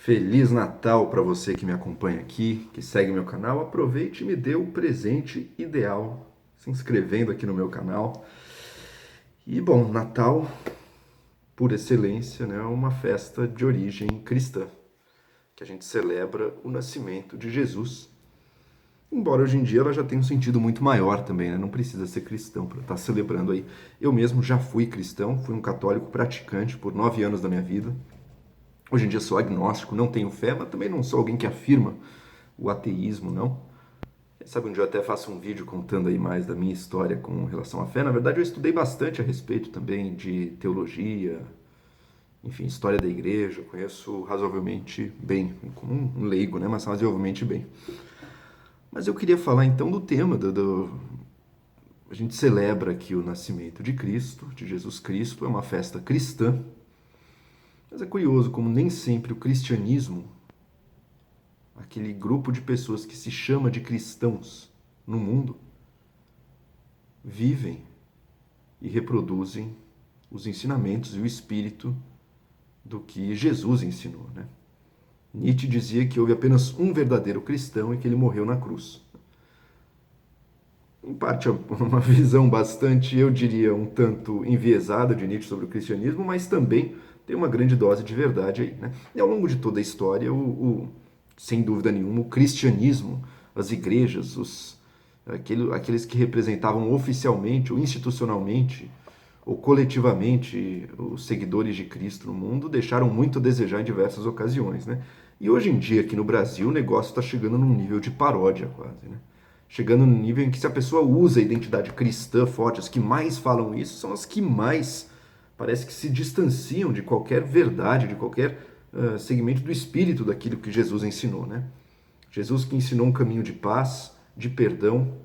Feliz Natal para você que me acompanha aqui, que segue meu canal. Aproveite e me dê o presente ideal se inscrevendo aqui no meu canal. E bom, Natal, por excelência, né, é uma festa de origem cristã, que a gente celebra o nascimento de Jesus. Embora hoje em dia ela já tenha um sentido muito maior também, né? Não precisa ser cristão para estar celebrando aí. Eu mesmo já fui cristão, fui um católico praticante por 9 anos da minha vida. Hoje em dia sou agnóstico, não tenho fé, mas também não sou alguém que afirma o ateísmo, não. Sabe, um dia eu até faço um vídeo contando aí mais da minha história com relação à fé. Na verdade, eu estudei bastante a respeito também de teologia, enfim, história da igreja. Eu conheço razoavelmente bem, como um leigo, né? Mas razoavelmente bem. Mas eu queria falar então do tema a gente celebra aqui o nascimento de Cristo, de Jesus Cristo, é uma festa cristã. Mas é curioso como nem sempre o cristianismo, aquele grupo de pessoas que se chama de cristãos no mundo, vivem e reproduzem os ensinamentos e o espírito do que Jesus ensinou, né? Nietzsche dizia que houve apenas um verdadeiro cristão e que ele morreu na cruz. Em parte, é uma visão bastante, eu diria, um tanto enviesada de Nietzsche sobre o cristianismo, mas também tem uma grande dose de verdade aí, né? E ao longo de toda a história, sem dúvida nenhuma, o cristianismo, as igrejas, aqueles que representavam oficialmente ou institucionalmente ou coletivamente os seguidores de Cristo no mundo, deixaram muito a desejar em diversas ocasiões, né? E hoje em dia, aqui no Brasil, o negócio está chegando num nível de paródia quase, né? Chegando no nível em que se a pessoa usa a identidade cristã forte, as que mais falam isso são as que mais parece que se distanciam de qualquer verdade, de qualquer segmento do espírito daquilo que Jesus ensinou, né? Jesus que ensinou um caminho de paz, de perdão,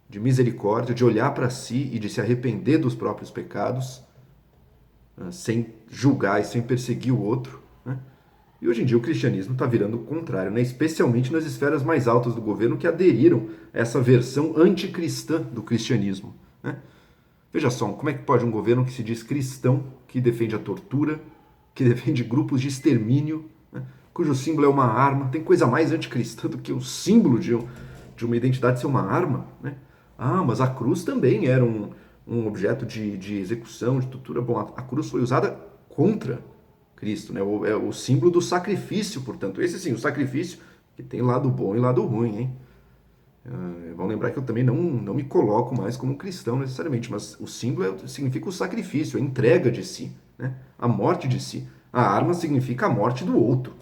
de misericórdia, de olhar para si e de se arrepender dos próprios pecados, sem julgar e sem perseguir o outro, né? E hoje em dia o cristianismo está virando o contrário, né? Especialmente nas esferas mais altas do governo que aderiram a essa versão anticristã do cristianismo, né? Veja só, como é que pode um governo que se diz cristão, que defende a tortura, que defende grupos de extermínio, né, cujo símbolo é uma arma, tem coisa mais anticristã do que o símbolo de uma identidade ser uma arma, né? Ah, mas a cruz também era um objeto de execução, de tortura. Bom, a cruz foi usada contra Cristo, né? É o símbolo do sacrifício, portanto. Esse sim, o sacrifício, que tem lado bom e lado ruim, hein? Vamos lembrar que eu também não me coloco mais como cristão necessariamente, mas o símbolo significa o sacrifício, a entrega de si, né? A morte de si. A arma significa a morte do outro,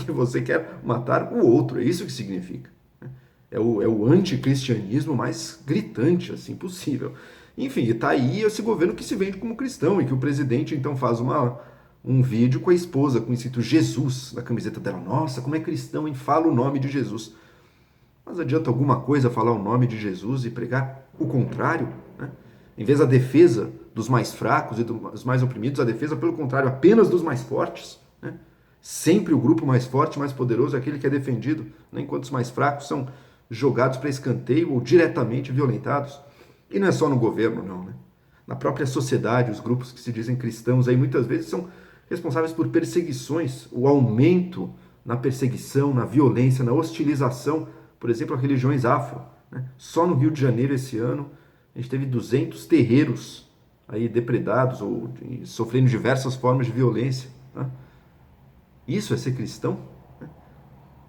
que você quer matar o outro, é isso que significa. É o anticristianismo mais gritante assim possível. Enfim, está aí esse governo que se vende como cristão e que o presidente então faz um vídeo com a esposa com o escrito Jesus na camiseta dela. Nossa, como é cristão, hein? Fala o nome de Jesus. Mas adianta alguma coisa falar o nome de Jesus e pregar o contrário, né? Em vez da defesa dos mais fracos e dos mais oprimidos, a defesa, pelo contrário, apenas dos mais fortes, né? Sempre o grupo mais forte, mais poderoso é aquele que é defendido, né? Enquanto os mais fracos são jogados para escanteio ou diretamente violentados. E não é só no governo, não, né? Na própria sociedade, os grupos que se dizem cristãos aí muitas vezes são responsáveis por perseguições, o aumento na perseguição, na violência, na hostilização, por exemplo, a religiões afro, né? Só no Rio de Janeiro esse ano a gente teve 200 terreiros aí depredados ou sofrendo diversas formas de violência, né? Isso é ser cristão?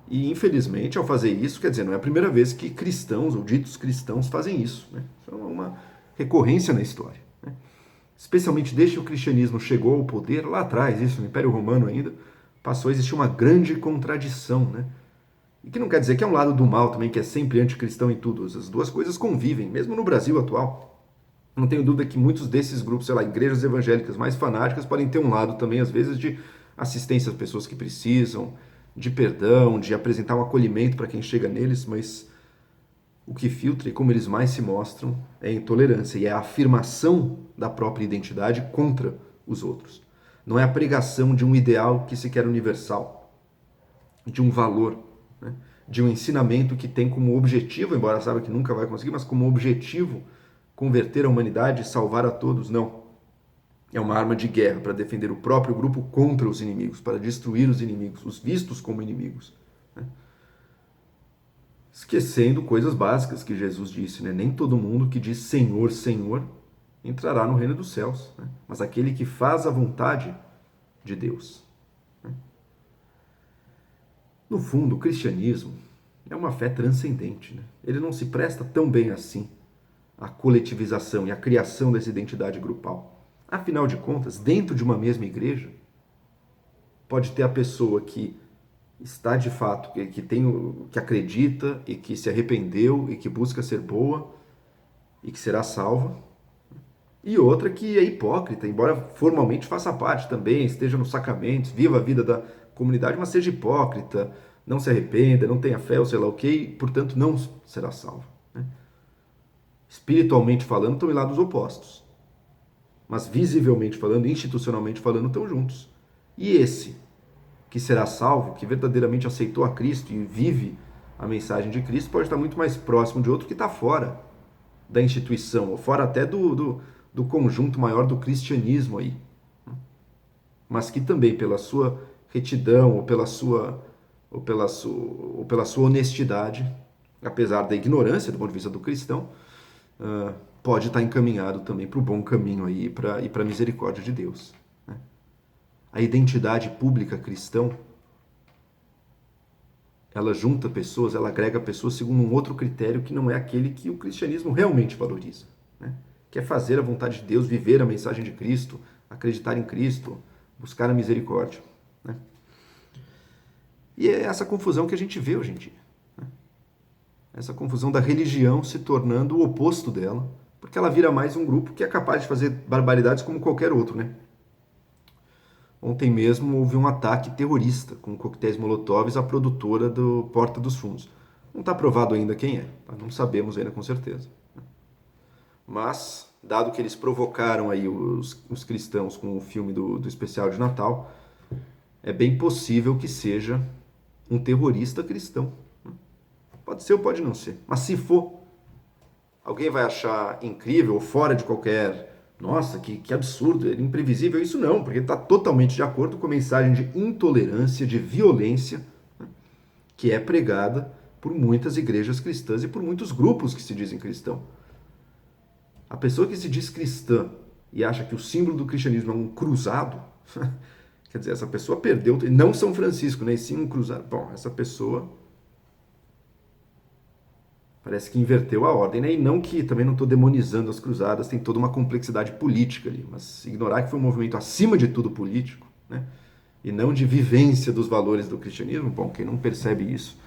E infelizmente, ao fazer isso, quer dizer, não é a primeira vez que cristãos ou ditos cristãos fazem isso, né? Isso é uma recorrência na história, né? Especialmente desde que o cristianismo chegou ao poder, lá atrás, isso no Império Romano ainda, passou a existir uma grande contradição, né? E que não quer dizer que é um lado do mal também, que é sempre anticristão em tudo. As duas coisas convivem, mesmo no Brasil atual. Não tenho dúvida que muitos desses grupos, sei lá, igrejas evangélicas mais fanáticas, podem ter um lado também, às vezes, de assistência às pessoas que precisam, de perdão, de apresentar um acolhimento para quem chega neles, mas o que filtra e como eles mais se mostram é a intolerância e é a afirmação da própria identidade contra os outros. Não é a pregação de um ideal que se quer universal, de um valor, né? De um ensinamento que tem como objetivo, embora saiba que nunca vai conseguir, mas como objetivo converter a humanidade e salvar a todos. Não. É uma arma de guerra para defender o próprio grupo contra os inimigos, para destruir os inimigos, os vistos como inimigos. Esquecendo coisas básicas que Jesus disse, né? Nem todo mundo que diz Senhor, Senhor entrará no reino dos céus, né? Mas aquele que faz a vontade de Deus. No fundo, o cristianismo é uma fé transcendente, né? Ele não se presta tão bem assim à coletivização e à criação dessa identidade grupal. Afinal de contas, dentro de uma mesma igreja, pode ter a pessoa que está de fato, que acredita e que se arrependeu e que busca ser boa e que será salva, e outra que é hipócrita, embora formalmente faça parte também, esteja nos sacramentos, viva a vida da comunidade, mas seja hipócrita, não se arrependa, não tenha fé ou sei lá o que, portanto não será salva. Espiritualmente falando, estão em lados opostos, mas visivelmente falando, institucionalmente falando, estão juntos. E esse que será salvo, que verdadeiramente aceitou a Cristo e vive a mensagem de Cristo, pode estar muito mais próximo de outro que está fora da instituição, ou fora até do conjunto maior do cristianismo aí. Mas que também, pela sua retidão, ou pela sua honestidade, apesar da ignorância do ponto de vista do cristão, pode estar encaminhado também para o bom caminho aí, e para a misericórdia de Deus. A identidade pública cristã, ela junta pessoas, ela agrega pessoas segundo um outro critério que não é aquele que o cristianismo realmente valoriza, que é fazer a vontade de Deus, viver a mensagem de Cristo, acreditar em Cristo, buscar a misericórdia. E é essa confusão que a gente vê hoje em dia. Essa confusão da religião se tornando o oposto dela, porque ela vira mais um grupo que é capaz de fazer barbaridades como qualquer outro, Ontem mesmo houve um ataque terrorista com coquetéis molotovs à produtora do Porta dos Fundos. Não está provado ainda quem é, não sabemos ainda com certeza. Mas, dado que eles provocaram aí os cristãos com o filme do especial de Natal, é bem possível que seja um terrorista cristão. Pode ser ou pode não ser. Mas se for, alguém vai achar incrível ou fora de qualquer... Nossa, que absurdo, é imprevisível. Isso não, porque está totalmente de acordo com a mensagem de intolerância, de violência, que é pregada por muitas igrejas cristãs e por muitos grupos que se dizem cristão. A pessoa que se diz cristã e acha que o símbolo do cristianismo é um cruzado, quer dizer, essa pessoa perdeu, não São Francisco, né, e sim um cruzado. Bom, essa pessoa parece que inverteu a ordem, E não que também não estou demonizando as cruzadas, tem toda uma complexidade política ali, mas ignorar que foi um movimento acima de tudo político, E não de vivência dos valores do cristianismo, bom, quem não percebe isso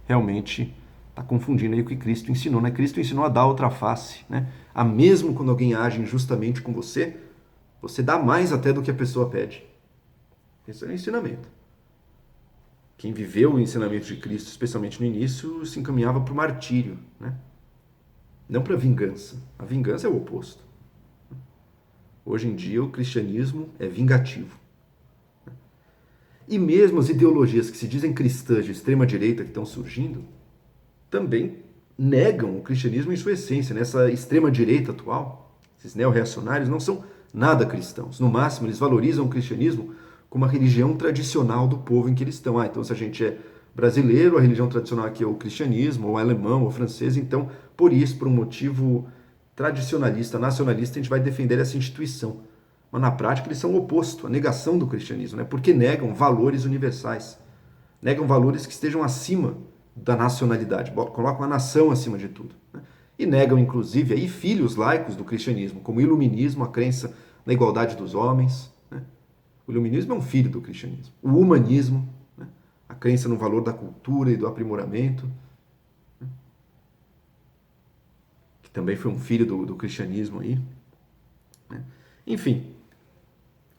realmente está confundindo aí o que Cristo ensinou, Cristo ensinou a dar outra face, A mesmo quando alguém age injustamente com você, você dá mais até do que a pessoa pede. Esse é o ensinamento. Quem viveu o ensinamento de Cristo, especialmente no início, se encaminhava para o martírio, Não para a vingança. A vingança é o oposto. Hoje em dia, o cristianismo é vingativo. E mesmo as ideologias que se dizem cristãs de extrema-direita que estão surgindo, também negam o cristianismo em sua essência. Essa extrema-direita atual, esses neo-reacionários, não são nada cristãos. No máximo, eles valorizam o cristianismo como a religião tradicional do povo em que eles estão. Então se a gente é brasileiro, a religião tradicional aqui é o cristianismo, ou alemão, ou francês, então por isso, por um motivo tradicionalista, nacionalista, a gente vai defender essa instituição. Mas na prática eles são o oposto, a negação do cristianismo, porque negam valores universais, negam valores que estejam acima da nacionalidade, colocam a nação acima de tudo. E negam, inclusive, aí filhos laicos do cristianismo, como o iluminismo, a crença na igualdade dos homens. O iluminismo é um filho do cristianismo. O humanismo, a crença no valor da cultura e do aprimoramento, que também foi um filho do cristianismo aí. Enfim,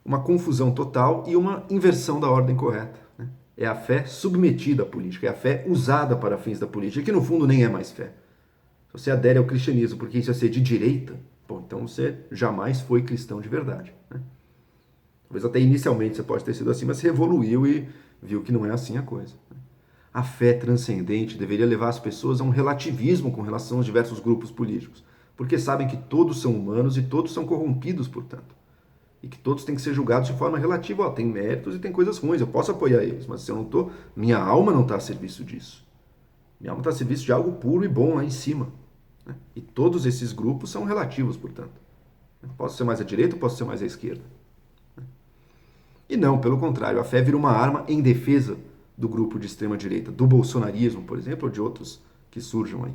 uma confusão total e uma inversão da ordem correta. É a fé submetida à política, é a fé usada para fins da política, que no fundo nem é mais fé. Se você adere ao cristianismo porque isso é ser de direita, bom, então você jamais foi cristão de verdade. Talvez até inicialmente você pode ter sido assim, mas se evoluiu e viu que não é assim a coisa. A fé transcendente deveria levar as pessoas a um relativismo com relação aos diversos grupos políticos, porque sabem que todos são humanos e todos são corrompidos, portanto. E que todos têm que ser julgados de forma relativa. Ó, tem méritos e tem coisas ruins, eu posso apoiar eles, mas se eu não estou, minha alma não está a serviço disso. Minha alma está a serviço de algo puro e bom lá em cima. Né? E todos esses grupos são relativos, portanto. Posso ser mais à direita ou posso ser mais à esquerda? E não, pelo contrário, a fé vira uma arma em defesa do grupo de extrema direita, do bolsonarismo, por exemplo, ou de outros que surjam aí.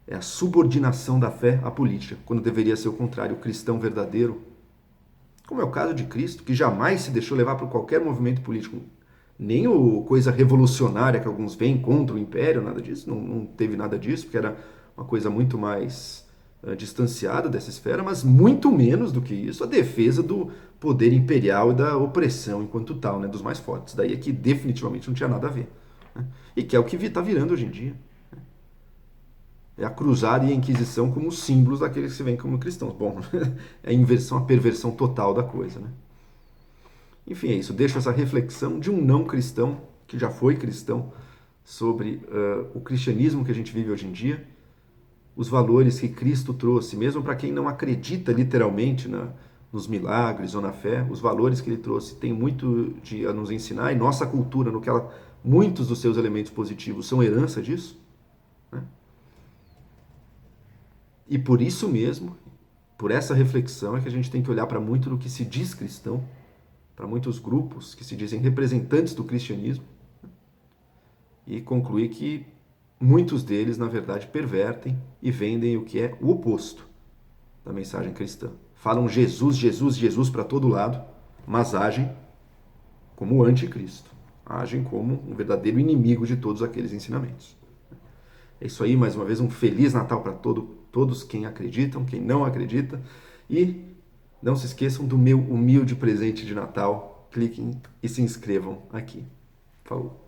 É a subordinação da fé à política, quando deveria ser o contrário, o cristão verdadeiro, como é o caso de Cristo, que jamais se deixou levar por qualquer movimento político, nem o coisa revolucionária que alguns veem contra o império, nada disso, não teve nada disso, porque era uma coisa muito mais distanciada dessa esfera, mas muito menos do que isso, a defesa do poder imperial e da opressão enquanto tal, né, dos mais fortes. Daí é que definitivamente não tinha nada a ver. Né? E que é o que está virando hoje em dia. É a cruzada e a Inquisição como símbolos daqueles que se veem como cristãos. Bom, é a inversão, a perversão total da coisa, né? Enfim, é isso. Deixo essa reflexão de um não cristão, que já foi cristão, sobre o cristianismo que a gente vive hoje em dia, os valores que Cristo trouxe, mesmo para quem não acredita literalmente nos milagres ou na fé, os valores que ele trouxe têm muito a nos ensinar, e nossa cultura, no que muitos dos seus elementos positivos são herança disso, né? E por isso mesmo, por essa reflexão, é que a gente tem que olhar para muito do que se diz cristão, para muitos grupos que se dizem representantes do cristianismo, e concluir que muitos deles, na verdade, pervertem e vendem o que é o oposto da mensagem cristã. Falam Jesus, Jesus, Jesus para todo lado, mas agem como o anticristo, agem como um verdadeiro inimigo de todos aqueles ensinamentos. É isso aí, mais uma vez, um Feliz Natal para todos quem acreditam, quem não acredita. E não se esqueçam do meu humilde presente de Natal. Cliquem e se inscrevam aqui. Falou!